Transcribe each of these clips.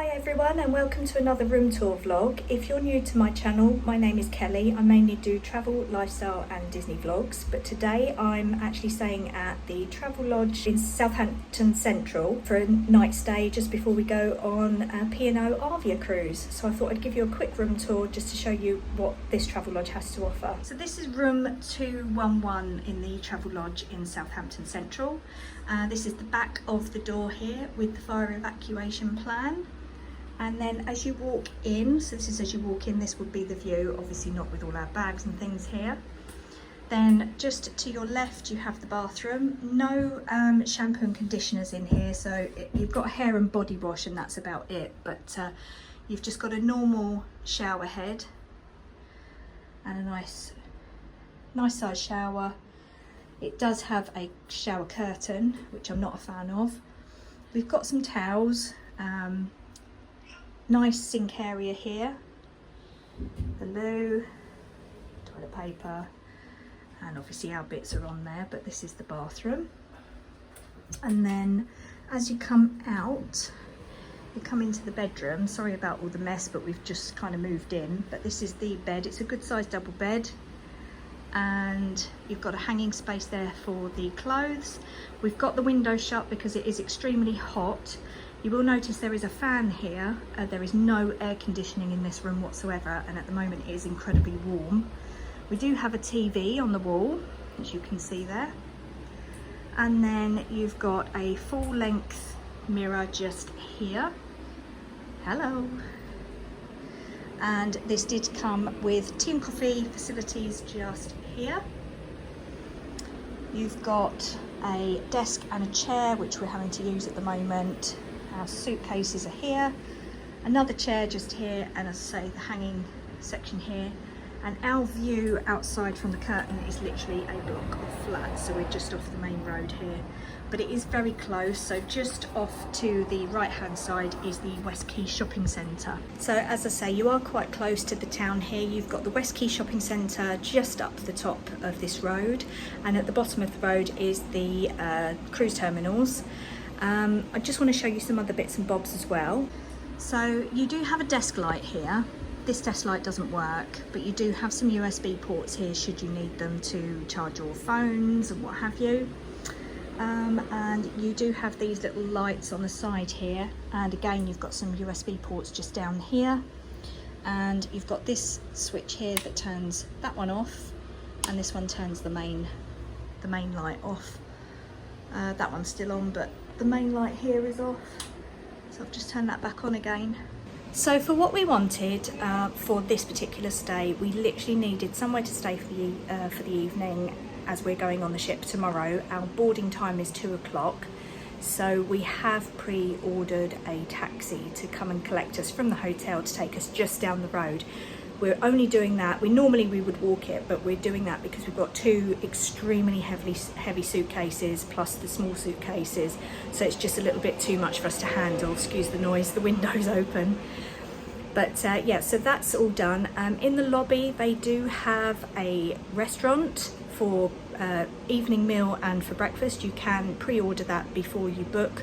Hi everyone and welcome to another room tour vlog. If you're new to my channel, my name is Kelly. I mainly do travel, lifestyle and Disney vlogs, but today I'm actually staying at the Travelodge in Southampton Central for a night stay just before we go on a P&O Arvia Cruise. So I thought I'd give you a quick room tour just to show you what this Travelodge has to offer. So this is room 211 in the Travelodge in Southampton Central. This is the back of the door here with the fire evacuation plan. And then as you walk in, so this is as you walk in, this would be the view, obviously not with all our bags and things here. Then just to your left you have the bathroom. No shampoo and conditioners in here, so you've got a hair and body wash and that's about it, but you've just got a normal shower head and a nice size shower. It does have a shower curtain, which I'm not a fan of. We've got some towels. Nice sink area here, the loo, toilet paper, and obviously our bits are on there, but this is the bathroom. And then as you come out, you come into the bedroom. Sorry about all the mess, but we've just kind of moved in. But this is the bed. It's a good sized double bed, and you've got a hanging space there for the clothes. We've got the window shut because it is extremely hot. You will notice there is a fan here. There is no air conditioning in this room whatsoever, and at the moment it is incredibly warm. We do have a TV on the wall, as you can see there. And then you've got a full-length mirror just here. Hello. And this did come with tea and coffee facilities just here. You've got a desk and a chair, which we're having to use at the moment. Our suitcases are here, another chair just here, and as I say, the hanging section here. And our view outside from the curtain is literally a block of flats, so we're just off the main road here. But it is very close, so just off to the right hand side is the West Quay Shopping Centre. So as I say, you are quite close to the town here. You've got the West Quay Shopping Centre just up the top of this road, and at the bottom of the road is the cruise terminals. I just want to show you some other bits and bobs as well. So you do have a desk light here. This desk light doesn't work, but you do have some USB ports here should you need them to charge your phones and what have you. And you do have these little lights on the side here, and again you've got some USB ports just down here, and you've got this switch here that turns that one off, and this one turns the main light off. That one's still on, but the main light here is off, so I've just turned that back on again. So for what we wanted for this particular stay, we literally needed somewhere to stay for the evening, as we're going on the ship tomorrow. Our boarding time is 2 o'clock, so we have pre-ordered a taxi to come and collect us from the hotel to take us just down the road. We're only doing that, normally we would walk it, but we're doing that because we've got two extremely heavy suitcases plus the small suitcases, so it's just a little bit too much for us to handle. Excuse the noise, the window's open. But yeah, so that's all done. In the lobby they do have a restaurant for evening meal and for breakfast. You can pre-order that before you book,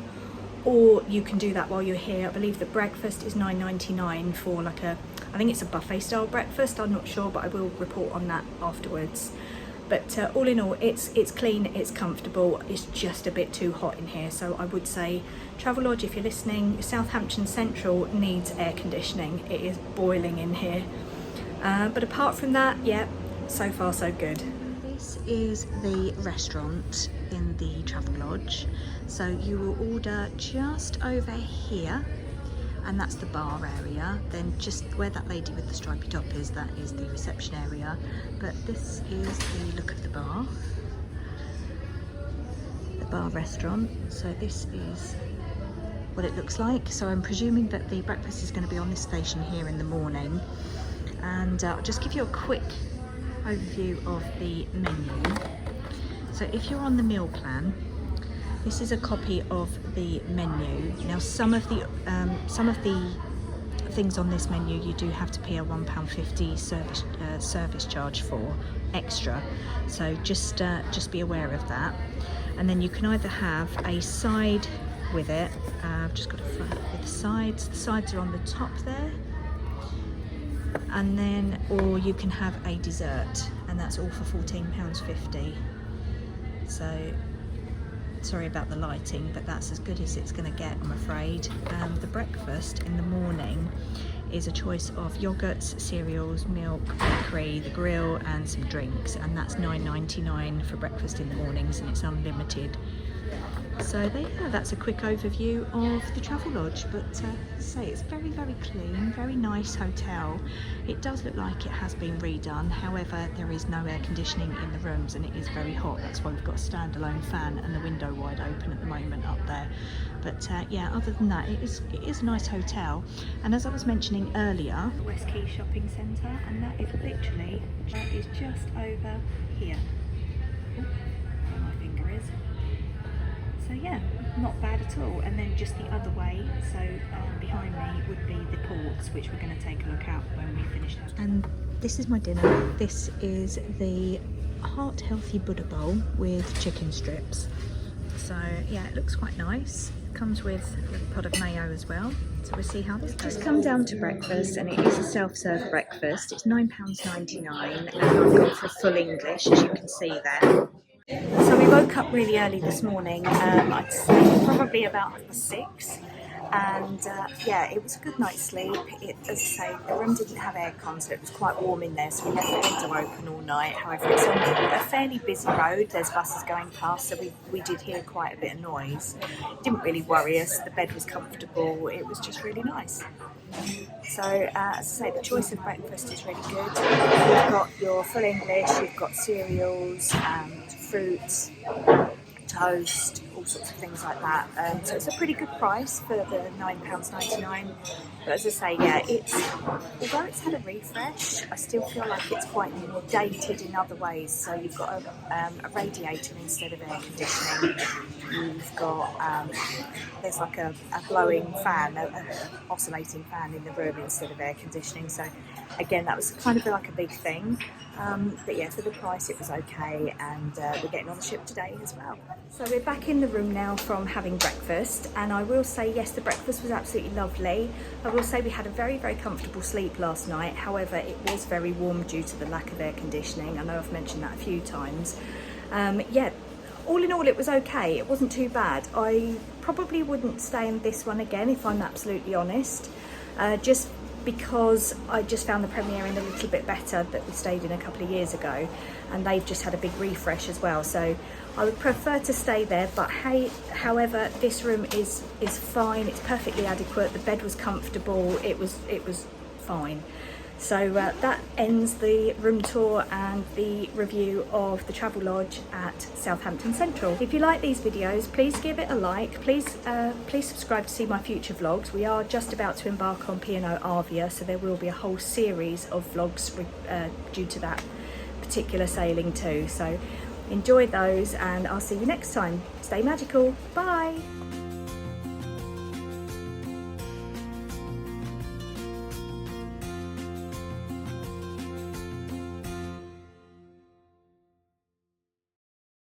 or you can do that while you're here. I believe the breakfast is $9.99 for like I think it's a buffet style breakfast, I'm not sure, but I will report on that afterwards. But all in all, it's clean, it's comfortable, it's just a bit too hot in here. So I would say, Travelodge, if you're listening, Southampton Central needs air conditioning. It is boiling in here. But apart from that, yeah, so far so good. This is the restaurant in the Travelodge. So you will order just over here, and that's the bar area. Then just where that lady with the stripy top is, that is the reception area. But this is the look of the bar restaurant. So this is what it looks like. So I'm presuming that the breakfast is going to be on this station here in the morning. And I'll just give you a quick overview of the menu. So if you're on the meal plan, this is a copy of the menu. Now some of the things on this menu you do have to pay a £1.50 service charge for extra, so just be aware of that. And then you can either have a side with it. I've just got a flat with the sides. The sides are on the top there. And then, or you can have a dessert, and that's all for £14.50. So, sorry about the lighting, but that's as good as it's going to get, I'm afraid. The breakfast in the morning is a choice of yogurts, cereals, milk, bakery, the grill, and some drinks, and that's £9.99 for breakfast in the mornings, and it's unlimited. So there, yeah, that's a quick overview of the Travelodge, but say it's very, very clean, very nice hotel. It does look like it has been redone, however there is no air conditioning in the rooms and it is very hot. That's why we've got a standalone fan and the window wide open at the moment up there. But yeah, other than that, it is a nice hotel. And as I was mentioning earlier, the West Quay Shopping Centre, and that is literally, that is just over here. Ooh, where my finger is. So yeah, not bad at all. And then just the other way, so behind me would be the ports, which we're going to take a look at when we finish that. And this is my dinner. This is the heart healthy Buddha bowl with chicken strips. So yeah, it looks quite nice. Comes with a pot of mayo as well. So we'll see how this goes. Just come down to breakfast, and it is a self-serve breakfast. It's £9.99, and I've gone for full English, as you can see there. So we woke up really early this morning, I'd say probably about 6, and yeah, it was a good night's sleep. As I say, the room didn't have aircon, so it was quite warm in there, so we left the window open all night. However, it's on a fairly busy road, there's buses going past, so we did hear quite a bit of noise. It didn't really worry us, the bed was comfortable, it was just really nice. So as I say, the choice of breakfast is really good. You've got your full English, you've got cereals and fruits, toast, all sorts of things like that. So it's a pretty good price for the £9.99. But as I say, yeah, although it's had a refresh, I still feel like it's quite more dated in other ways. So you've got a radiator instead of air conditioning. You've got, there's like a blowing fan, an oscillating fan in the room instead of air conditioning. So again, that was kind of like a big thing. But yeah, for the price it was okay, and we're getting on the ship today as well. So we're back in the room now from having breakfast, and I will say yes, the breakfast was absolutely lovely. I will say we had a very, very comfortable sleep last night. However, it was very warm due to the lack of air conditioning. I know I've mentioned that a few times. Yeah, all in all it was okay, it wasn't too bad. I probably wouldn't stay in this one again if I'm absolutely honest, just because I just found the Premier Inn a little bit better that we stayed in a couple of years ago, and they've just had a big refresh as well, so I would prefer to stay there. But hey, however, this room is fine, it's perfectly adequate, the bed was comfortable, it was fine. So that ends the room tour and the review of the Travelodge at Southampton Central. If you like these videos, please give it a like. Please subscribe to see my future vlogs. We are just about to embark on P&O Arvia, so there will be a whole series of vlogs due to that particular sailing too. So enjoy those, and I'll see you next time. Stay magical. Bye.